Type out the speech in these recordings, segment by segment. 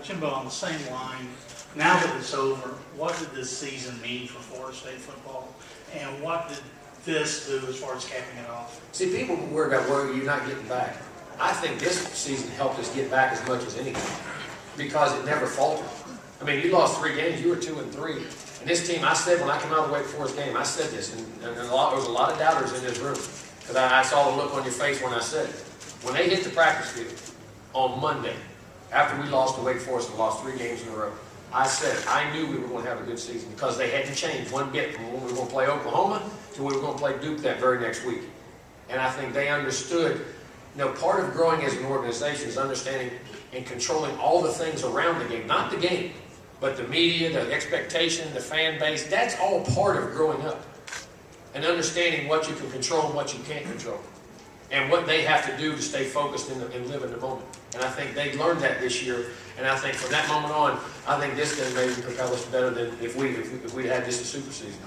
Jimbo, on the same line, now that it's over, what did this season mean for Florida State football? And what did this do as far as capping it off? See, people were about where you're not getting back. I think this season helped us get back as much as anything because it never faltered. I mean, you lost 3 games, you were 2-3. And this team, I said when I came out of the Wake Forest game, I said this, and there was a lot of doubters in this room because I saw the look on your face when I said it. When they hit the practice field on Monday, after we lost to Wake Forest and lost 3 games in a row, I said I knew we were going to have a good season because they hadn't changed one bit from when we were going to play Oklahoma to when we were going to play Duke that very next week. And I think they understood, part of growing as an organization is understanding and controlling all the things around the game, not the game, but the media, the expectation, the fan base. That's all part of growing up and understanding what you can control and what you can't control and what they have to do to stay focused and live in the moment. And I think they learned that this year. And I think from that moment on, I think this can maybe propel us better than if we had just a super season.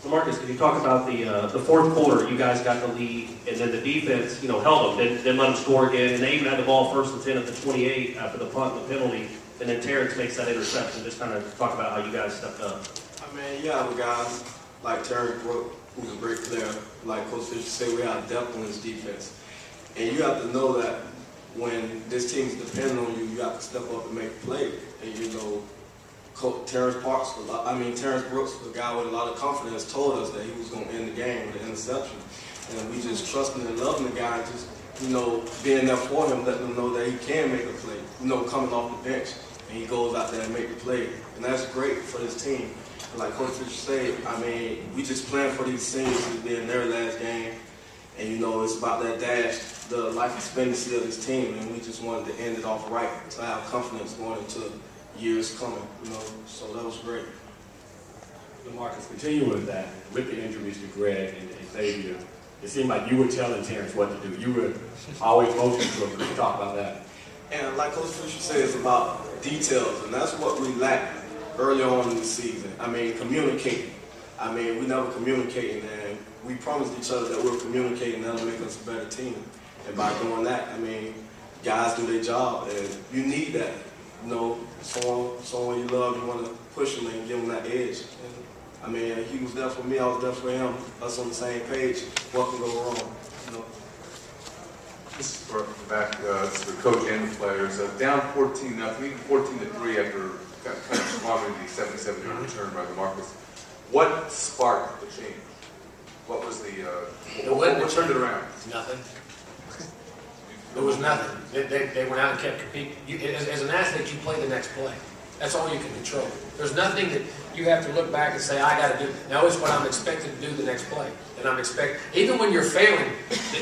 So Marcus, can you talk about the fourth quarter? You guys got the lead, and then the defense, held them, didn't let them score again, and they even had the ball 1st and 10 at the 28 after the punt and the penalty, and then Terrence makes that interception. Just kind of talk about how you guys stepped up. I mean, you have a guy like Terrence Brooks, who's a great player. Like Coach Fisher said, we have depth on this defense, and you have to know that when this team is depending on you, you have to step up and make a play. And Terrence Brooks, the guy with a lot of confidence, told us that he was going to end the game with an interception. And we just trusting and loving the guy, just, being there for him, letting him know that he can make a play, coming off the bench. And he goes out there and make the play. And that's great for this team. And like Coach Fisher said, we just plan for these seniors to be in their last game. And, it's about that dash, the life expectancy of this team. And we just wanted to end it off right to have confidence going into years coming, so that was great. So Marcus, continuing with that, with the injuries to Greg and Xavier, it seemed like you were telling Terrence what to do. You were always motioning to him. Could you talk about that? And like Coach Fisher said, it's about details, and that's what we lacked early on in the season. Communicating. We never communicating, and we promised each other that we're communicating, that'll make us a better team. And by doing that, guys do their job, and you need that. Someone you love, you want to push him and give him that edge. And, he was there for me, I was there for him. Us on the same page. What can go wrong? This is for back for coach and the players. Down 14-0, even 14-3 after kind of squandering the 77-yard return by Marcus. What sparked the change? What was what turned it around? Nothing. There was nothing. They went out and kept competing. As an athlete, you play the next play. That's all you can control. There's nothing that you have to look back and say, I got to do. Now it's what I'm expected to do the next play. And even when you're failing,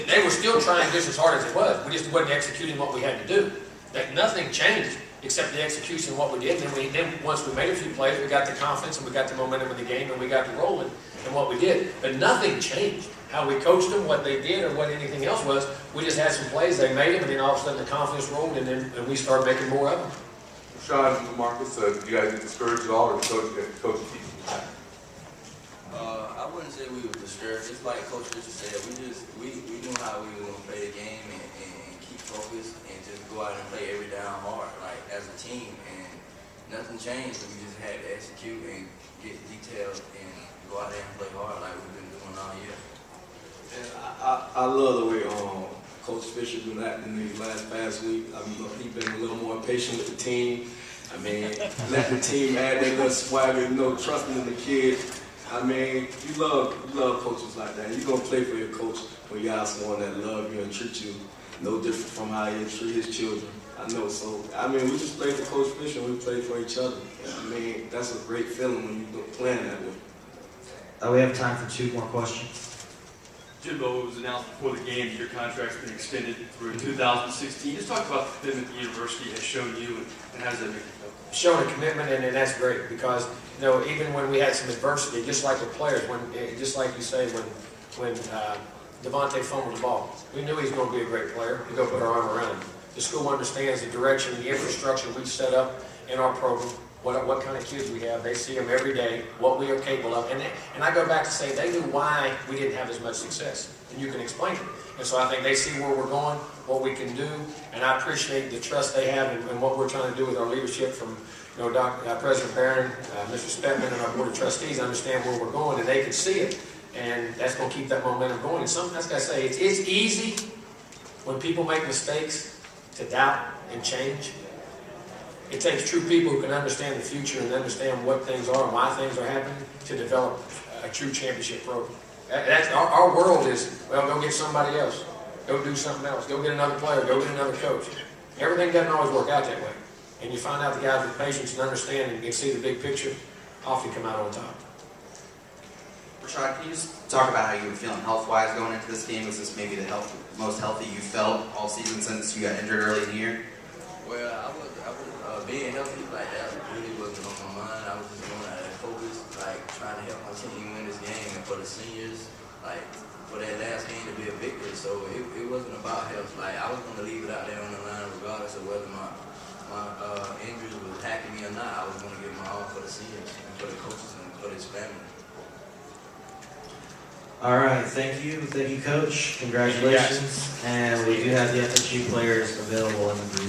they were still trying just as hard as it was. We just wasn't executing what we had to do. That nothing changed except the execution of what we did. And then once we made a few plays, we got the confidence and we got the momentum of the game and we got the rolling and what we did. But nothing changed. How we coached them, what they did, or what anything else was, we just had some plays, they made them, and then all of a sudden the confidence rolled, and we started making more of them. Sean and Marcus, did you guys get discouraged at all, or coach keep you back? I wouldn't say we were discouraged. Just like Coach Fisher said, we knew how we were going to play the game and keep focused and just go out and play every down hard, like as a team. And nothing changed. We just had to execute and get detailed and go out there and play hard like we've been doing all year. And I love the way Coach Fisher been acting these past week. He's been a little more patient with the team. Let the team add their little swagger, trusting in the kid. You love coaches like that. You're going to play for your coach when you have someone that love you and treat you no different from how he treat his children. I know, so, we just play for Coach Fisher and we play for each other. That's a great feeling when you're playing that way. We have time for 2 more questions. Jimbo, it was announced before the game that your contract's been extended through 2016. Just talk about the commitment the university has shown you and how does that make you feel? Showing a commitment, and that's great because even when we had some adversity, just like the players, just like you say, when Devontae fumbled the ball, we knew he was going to be a great player. We go put our arm around him. The school understands the direction, the infrastructure we set up in our program, what kind of kids we have. They see them every day, what we are capable of. And I go back to say they knew why we didn't have as much success. And you can explain it. And so I think they see where we're going, what we can do, and I appreciate the trust they have in what we're trying to do with our leadership from, President Barron, Mr. Spetman, and our Board of Trustees understand where we're going, and they can see it. And that's going to keep that momentum going. And something that's got to say, it's easy when people make mistakes to doubt and change. It takes true people who can understand the future and understand what things are and why things are happening to develop a true championship program. That's our world is, well, go get somebody else. Go do something else. Go get another player. Go get another coach. Everything doesn't always work out that way. And you find out the guys with patience and understanding and see the big picture often come out on top. Rashad, can you just talk about how you were feeling health-wise going into this game? Was this maybe the most healthy you felt all season since you got injured early in the year? Well, I was being healthy like that really wasn't on my mind. I was just going out of focus, like trying to help my team win this game, and for the seniors, like for that last game to be a victory. So it wasn't about health. Like I was going to leave it out there on the line regardless of whether my injuries was attacking me or not. I was going to give my all for the seniors and for the coaches and for this family. All right, thank you, Coach. Congratulations. And we do have the FSU players available in the booth.